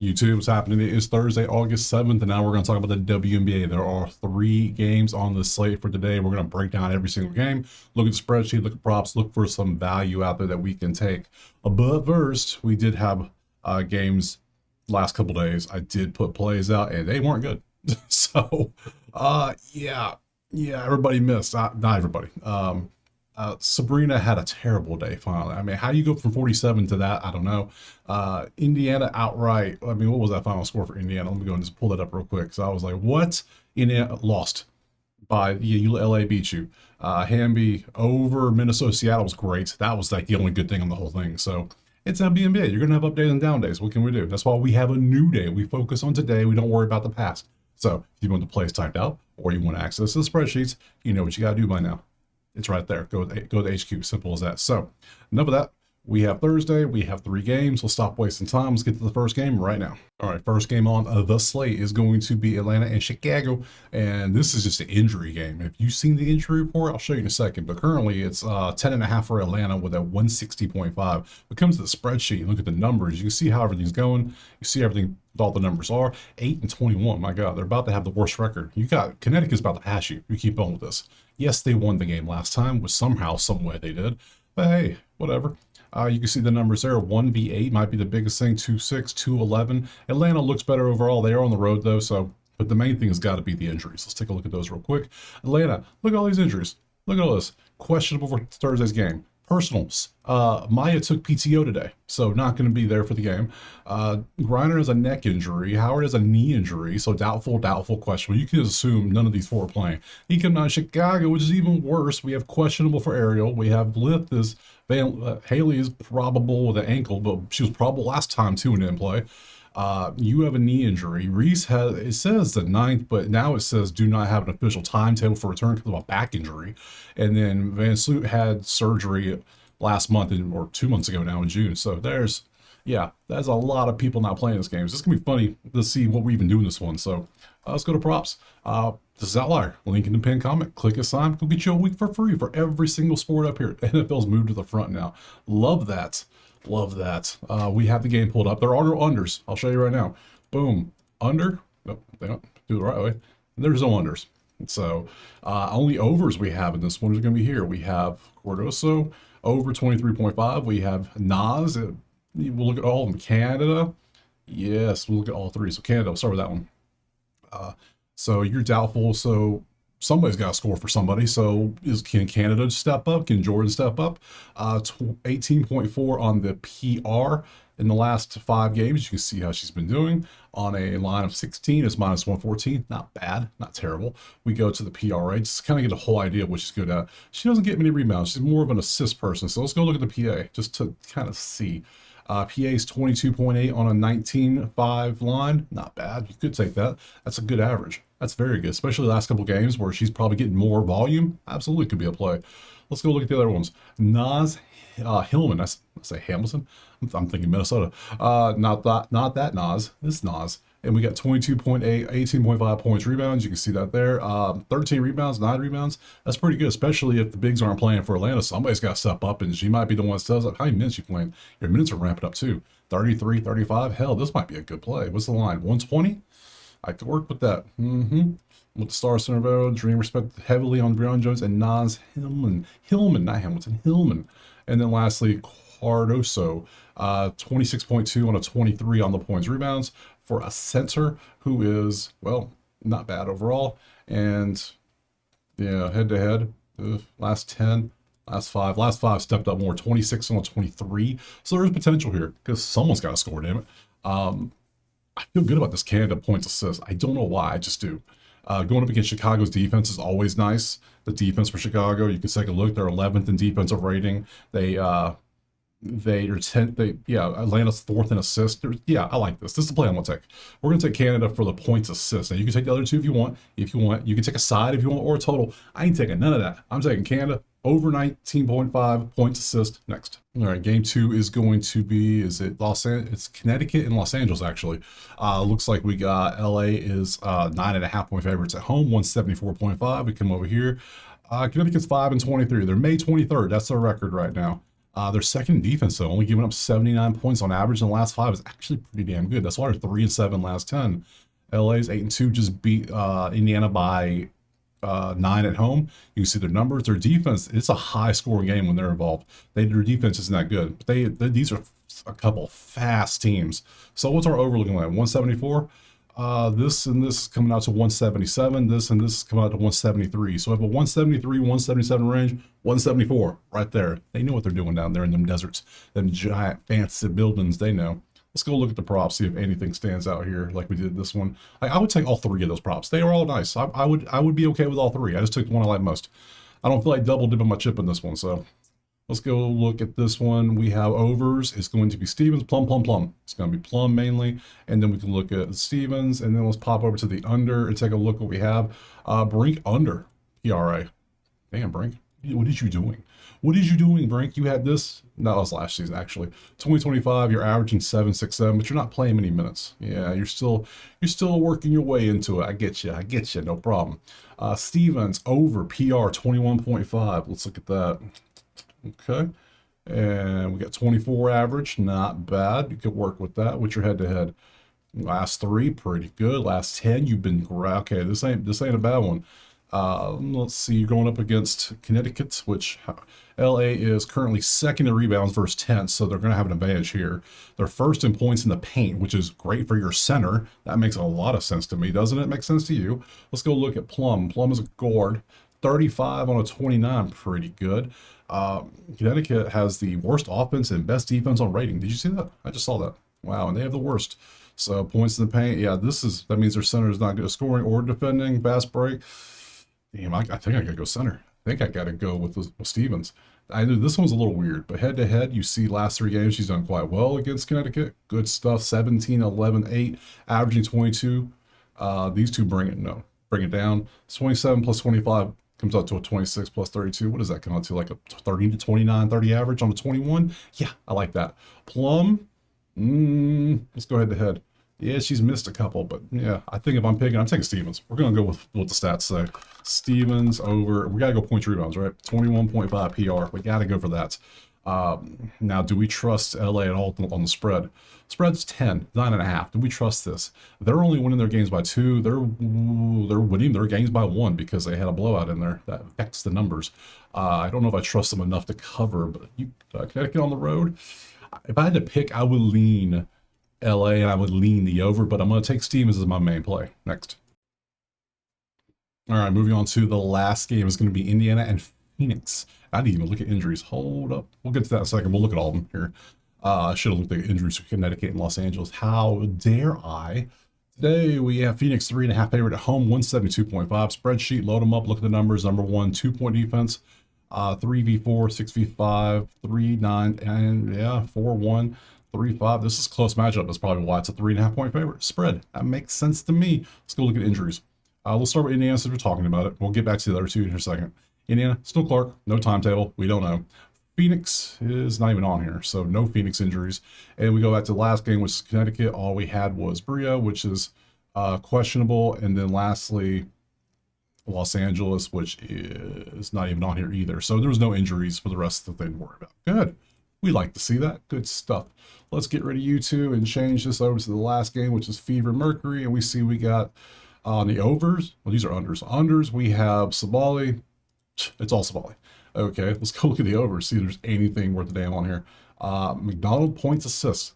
YouTube, what's happening? It is Thursday, August 7th, and now we're going to talk about the WNBA. There are 3 games on the slate for today. We're going to break down every single game, look at the spreadsheet, look at props, look for some value out there that we can take. But first, we did have games last couple days. I did put plays out, and they weren't good. So, yeah, everybody missed. Not everybody. Sabrina had a terrible day finally. I mean, how do you go from 47 to that? I don't know. Indiana outright. I mean, what was that final score for Indiana? Let me go and just pull that up real quick. So I was like, what? Indiana lost by LA beat you. Hamby over Minnesota. Seattle was great. That was like the only good thing on the whole thing. So it's WNBA. You're going to have up days and down days. What can we do? That's why we have a new day. We focus on today. We don't worry about the past. So if you want the plays typed out or you want to access the spreadsheets, you know what you got to do by now. It's right there. Go to HQ. Simple as that. So enough of that. We have Thursday. We have 3 games. We'll stop wasting time. Let's get to the first game right now. All right. First game on the slate is going to be Atlanta and Chicago. And this is just an injury game. If you've seen the injury report, I'll show you in a second. But currently it's 10.5 for Atlanta with a 160.5. When it comes to the spreadsheet, look at the numbers. You can see how everything's going. You see everything, all the numbers are 8 and 21. My God, they're about to have the worst record. You got Connecticut's about to pass you. You keep on with this. Yes, they won the game last time, which somehow, some way they did. But hey, whatever. You can see the numbers there. 1v8 might be the biggest thing. 2-6, 2-11. Atlanta looks better overall. They are on the road though, so. But the main thing has got to be the injuries. Let's take a look at those real quick. Atlanta, look at all these injuries. Look at all this. Questionable for Thursday's game. Personals. Maya took PTO today, so not going to be there for the game. Griner has a neck injury. Howard has a knee injury, so doubtful, questionable. You can assume none of these 4 are playing. He come down to Chicago, which is even worse. We have questionable for Ariel. We have Lith is Haley is probable with an ankle, but she was probable last time too and didn't play. You have a knee injury. Reese has, it says the 9th, but now it says do not have an official timetable for return because of a back injury. And then Van Sloot had surgery last month or 2 months ago now in June. So there's a lot of people not playing this game. So it's gonna be funny to see what we even do in this one. So let's go to props. This is Outlier. Link in the pinned comment. Click assign. Go get you a week for free for every single sport up here. NFL's moved to the front now. Love that. Love that. We have the game pulled up. There are no unders. I'll show you right now. Boom. Under. Nope, they don't do it the right way. There's no unders. So only overs we have in this one is going to be here. We have Cordoso over 23.5. We have Nas. We'll look at all of them. Canada. Yes, we'll look at all 3. So Canada, we'll start with that one. So you're doubtful. So somebody's got to score for somebody. So can Canada step up? Can Jordan step up? 18.4 on the PR in the last 5 games. You can see how she's been doing. On a line of 16 is minus 114. Not bad, not terrible. We go to the PRA, just kind of get a whole idea of what she's good at. She doesn't get many rebounds. She's more of an assist person. So let's go look at the PA just to kind of see. PA is 22.8 on a 19.5 line. Not bad. You could take that. That's a good average. That's very good, especially the last couple games where she's probably getting more volume. Absolutely could be a play. Let's go look at the other ones. Nas Hillman. I say Hamilton. I'm thinking Minnesota. Not that Nas. This Nas. And we got 22.8, 18.5 points, rebounds. You can see that there. 13 rebounds, 9 rebounds. That's pretty good, especially if the bigs aren't playing for Atlanta. Somebody's got to step up, and she might be the one that says, how many minutes you playing? Your minutes are ramping up too. 33, 35. Hell, this might be a good play. What's the line? 120? I could work with that. With the Star Center, Dream respect heavily on Breon Jones and Nas Hillman, not Hamilton, Hillman. And then lastly, Cardoso, 26.2 on a 23 on the points rebounds for a center who is, well, not bad overall. And yeah, head to head, last 10, last 5 stepped up more, 26 on a 23. So there's potential here because someone's got to score, damn it. I feel good about this Canada points assist. I don't know why, I just do. Going up against Chicago's defense is always nice. The defense for Chicago, you can take a look. They're 11th in defensive rating. They are 10th. Atlanta's 4th in assists. I like this. This is the play I'm gonna take. We're gonna take Canada for the points assist. Now you can take the other 2 if you want. You can take a side if you want, or a total. I ain't taking none of that. I'm taking Canada over 19.5 points assist next. All right, game 2 is going to be, it's Connecticut and Los Angeles actually. Looks like we got LA is 9.5 point favorites at home, 174.5. We come over here. Connecticut's 5 and 23. They're May 23rd. That's their record right now. Their second in defense, though, only giving up 79 points on average in the last 5 is actually pretty damn good. That's why they're 3-7 last 10. LA's 8-2, just beat Indiana by 9 at home. You can see their numbers. Their defense, it's a high-scoring game when they're involved. Their defense isn't that good. But these are a couple fast teams. So what's our over looking like? 174? This and this is coming out to 177. This and this is coming out to 173. So we have a 173, 177 range, 174 right there. They know what they're doing down there in them deserts, them giant fancy buildings. They know. Let's go look at the props, see if anything stands out here like we did this one. I would take all 3 of those props. They are all nice. I would be okay with all 3. I just took the one I like most. I don't feel like double dipping my chip in this one, so let's go look at this one. We have overs. It's going to be Stevens, Plum, Plum, Plum. It's going to be Plum mainly. And then we can look at Stevens. And then let's pop over to the under and take a look what we have. Brink under PRA. Damn, Brink. What is you doing? What is you doing, Brink? You had this. No, that was last season, actually. 2025, you're averaging 7.67, but you're not playing many minutes. Yeah, you're still working your way into it. I get you. No problem. Stevens over PR 21.5. Let's look at that. Okay, and we got 24 average, not bad. You could work with that. What's your head-to-head? Last 3, pretty good. Last 10, you've been okay. This ain't a bad one. Let's see. You're going up against Connecticut, which LA is currently 2nd in rebounds versus 10th, so they're going to have an advantage here. They're 1st in points in the paint, which is great for your center. That makes a lot of sense to me, doesn't it? Make sense to you? Let's go look at Plum. Plum is a guard. 35 on a 29, pretty good. Connecticut has the worst offense and best defense on rating. Did you see that? I just saw that. Wow, and they have the worst. So points in the paint. Yeah, that means their center is not good at scoring or defending. Fast break. Damn, I think I gotta go center. I think I gotta go with Stevens. I knew this one's a little weird, but head to head, you see last 3 games she's done quite well against Connecticut. Good stuff. 17, 11, 8, averaging 22. These two bring it down. 27 plus 25 comes out to a 26 plus 32. What does that come out to? Like a 30 to 29, 30 average on a 21? Yeah, I like that. Plum, let's go head to head. Yeah, she's missed a couple, but yeah, I think if I'm taking Stevens. We're going to go with what the stats say. Stevens over, we got to go points rebounds, right? 21.5 PR. We got to go for that. Now, do we trust LA at all on the spread? Spread's 10, 9.5. Do we trust this? They're only winning their games by 2. They're winning their games by 1 because they had a blowout in there. That affects the numbers. I don't know if I trust them enough to cover, but Connecticut on the road. If I had to pick, I would lean LA and I would lean the over, but I'm going to take Stevens as my main play. Next. All right, moving on to the last game is going to be Indiana and Phoenix. I didn't even look at injuries. Hold up. We'll get to that in a second. We'll look at all of them here. I should have looked at injuries for Connecticut and Los Angeles. How dare I? Today we have Phoenix 3.5 favorite at home, 172.5. Spreadsheet, load them up. Look at the numbers. Number 1, 2-point defense. 3v4, 6v5, 3-9, and yeah, 4-1, 3-5. This is a close matchup. That's probably why it's a 3.5-point favorite. Spread. That makes sense to me. Let's go look at injuries. Let's start with Indiana since we're talking about it. We'll get back to the other 2 in a second. Indiana, still Clark. No timetable. We don't know. Phoenix is not even on here, so no Phoenix injuries. And we go back to the last game, which is Connecticut. All we had was Bria, which is questionable. And then lastly, Los Angeles, which is not even on here either. So there was no injuries for the rest that they'd worry about. Good. We like to see that. Good stuff. Let's get rid of you 2 and change this over to the last game, which is Fever Mercury. And we see we got on the overs. Well, these are unders. Unders, we have Sabali. It's all Sabali. Okay, let's go look at the overs, see if there's anything worth the damn on here. McDonald points assists.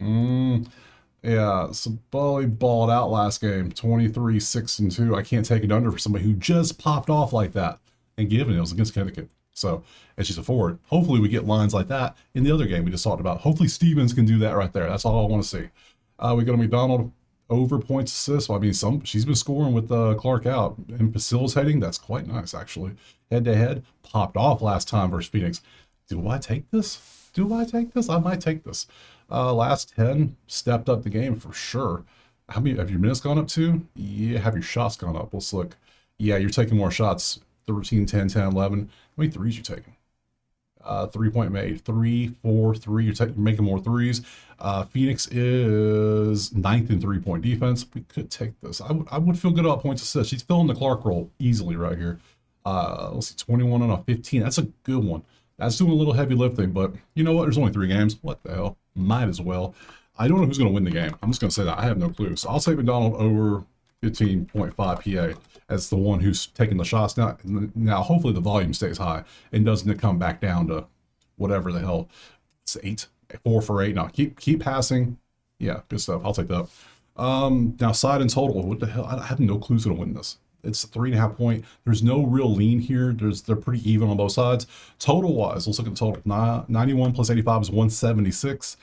Yeah, Sabali balled out last game. 23, 6, and 2. I can't take it under for somebody who just popped off like that. And given it was against Connecticut. So, and she's a forward. Hopefully we get lines like that in the other game we just talked about. Hopefully Stevens can do that right there. That's all I want to see. We go to McDonald. Over points assists. Well, I mean, she's been scoring with Clark out and facilitating. That's quite nice, actually. Head to head, popped off last time versus Phoenix. Do I take this? I might take this. Last 10 stepped up the game for sure. How many have your minutes gone up to? Yeah, have your shots gone up? Let's look. Yeah, you're taking more shots. 13, 10, 10, 11. How many threes you taking? 3-point made. 3, 4, 3. You're making more threes. Phoenix is 9th in 3-point defense. We could take this. I would feel good about points assist. She's filling the Clark role easily right here. Let's see, 21 on a 15. That's a good one. That's doing a little heavy lifting, but you know what? There's only 3 games. What the hell? Might as well. I don't know who's going to win the game. I'm just going to say that. I have no clue. So I'll take McDonald over 15.5 PA as the one who's taking the shots. Now, hopefully the volume stays high and doesn't come back down to whatever the hell. It's 4 for 8. Now, keep passing. Yeah, good stuff. I'll take that. Now, side and total. What the hell? I have no clue who's going to win this. It's a 3.5 point. There's no real lean here. They're pretty even on both sides. Total wise, let's look at the total. 91 plus 85 is 176.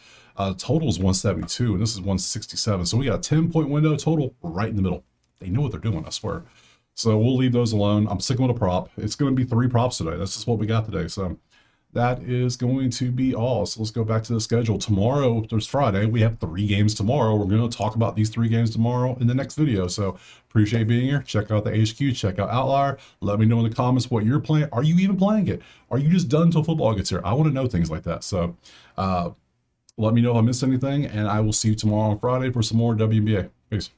Total is 172, and this is 167. So we got a 10-point window total right in the middle. They know what they're doing, I swear. So we'll leave those alone. I'm sticking with a prop. It's going to be 3 props today. That's just what we got today. So that is going to be all. So let's go back to the schedule. Tomorrow, there's Friday. We have 3 games tomorrow. We're going to talk about these 3 games tomorrow in the next video. So appreciate being here. Check out the HQ. Check out Outlier. Let me know in the comments what you're playing. Are you even playing it? Are you just done until football gets here? I want to know things like that. So let me know if I missed anything, and I will see you tomorrow on Friday for some more WNBA. Peace.